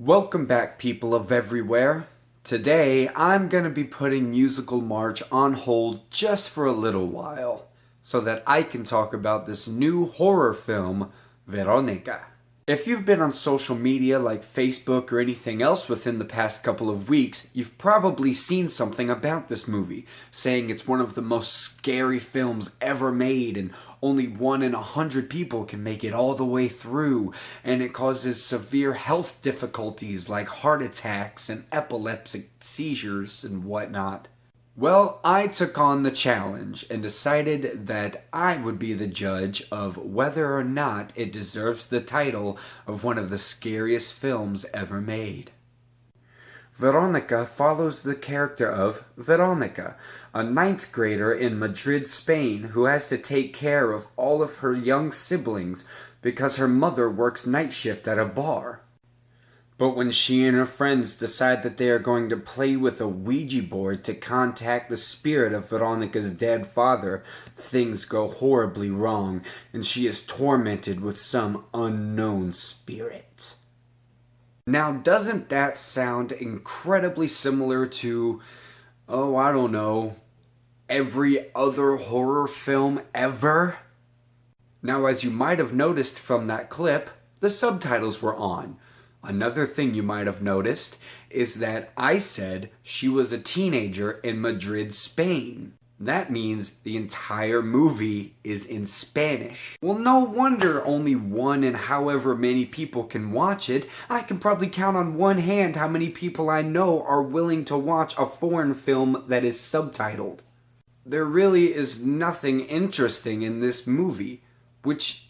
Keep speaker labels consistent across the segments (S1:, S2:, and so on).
S1: Welcome back, people of everywhere. Today, I'm going to be putting Musical March on hold just for a little while, so that I can talk about this new horror film, Verónica. If you've been on social media like Facebook or anything else within the past couple of weeks, you've probably seen something about this movie, saying it's one of the most scary films ever made and only 1 in 100 people can make it all the way through, and it causes severe health difficulties like heart attacks and epileptic seizures and whatnot. Well, I took on the challenge and decided that I would be the judge of whether or not it deserves the title of one of the scariest films ever made. Verónica follows the character of Verónica, a 9th grader in Madrid, Spain, who has to take care of all of her young siblings because her mother works night shift at a bar. But when she and her friends decide that they are going to play with a Ouija board to contact the spirit of Veronica's dead father, things go horribly wrong, and she is tormented with some unknown spirit. Now, doesn't that sound incredibly similar to, I don't know, every other horror film ever? Now, as you might have noticed from that clip, the subtitles were on. Another thing you might have noticed is that I said she was a teenager in Madrid, Spain. That means the entire movie is in Spanish. Well, no wonder only 1 in however many people can watch it. I can probably count on one hand how many people I know are willing to watch a foreign film that is subtitled. There really is nothing interesting in this movie, which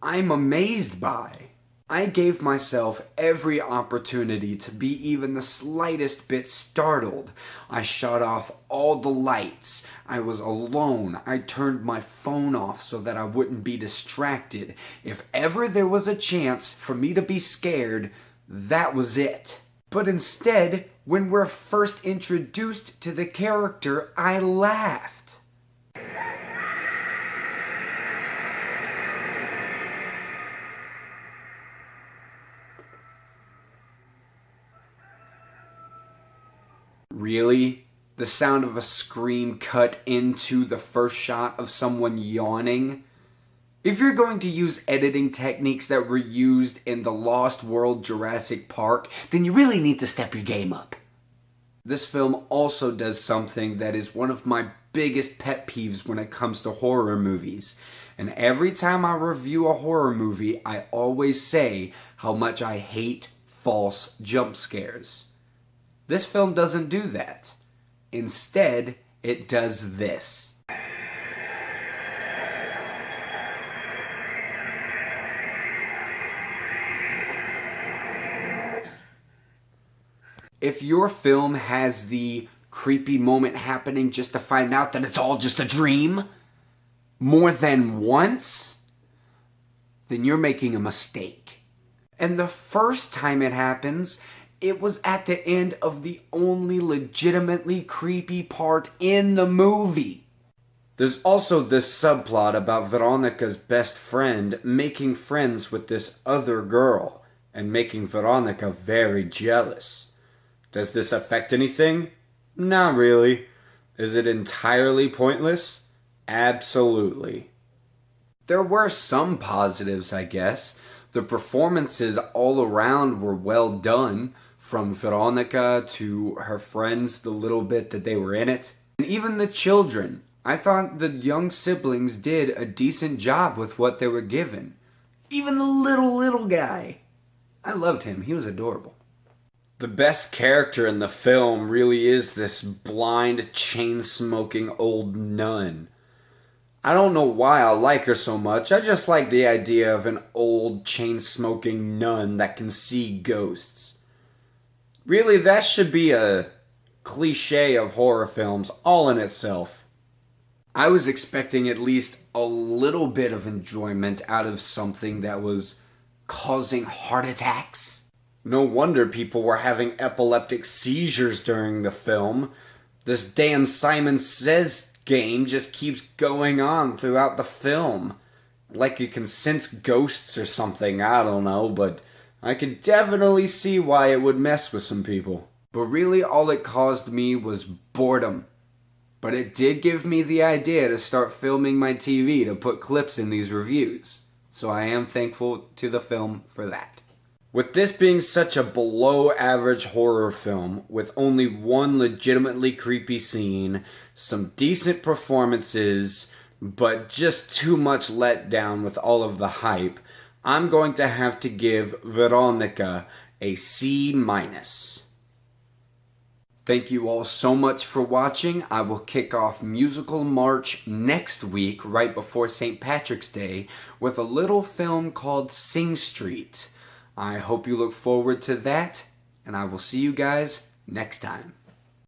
S1: I'm amazed by. I gave myself every opportunity to be even the slightest bit startled. I shut off all the lights. I was alone. I turned my phone off so that I wouldn't be distracted. If ever there was a chance for me to be scared, that was it. But instead, when we're first introduced to the character, I laughed. Really? The sound of a scream cut into the first shot of someone yawning? If you're going to use editing techniques that were used in The Lost World Jurassic Park, then you really need to step your game up. This film also does something that is one of my biggest pet peeves when it comes to horror movies. And every time I review a horror movie, I always say how much I hate false jump scares. This film doesn't do that. Instead, it does this. If your film has the creepy moment happening just to find out that it's all just a dream, more than once, then you're making a mistake. And the first time it happens, it was at the end of the only legitimately creepy part in the movie. There's also this subplot about Veronica's best friend making friends with this other girl and making Veronica very jealous. Does this affect anything? Not really. Is it entirely pointless? Absolutely. There were some positives, I guess. The performances all around were well done, from Veronica to her friends the little bit that they were in it. And even the children. I thought the young siblings did a decent job with what they were given. Even the little guy. I loved him. He was adorable. The best character in the film really is this blind, chain-smoking old nun. I don't know why I like her so much. I just like the idea of an old, chain-smoking nun that can see ghosts. Really, that should be a cliche of horror films all in itself. I was expecting at least a little bit of enjoyment out of something that was causing heart attacks. No wonder people were having epileptic seizures during the film. This damn Simon Says game just keeps going on throughout the film. Like you can sense ghosts or something, I don't know, but I can definitely see why it would mess with some people. But really all it caused me was boredom. But it did give me the idea to start filming my TV to put clips in these reviews. So I am thankful to the film for that. With this being such a below average horror film with only one legitimately creepy scene, some decent performances, but just too much letdown with all of the hype, I'm going to have to give Verónica a C-. Thank you all so much for watching. I will kick off Musical March next week, right before St. Patrick's Day, with a little film called Sing Street. I hope you look forward to that, and I will see you guys next time.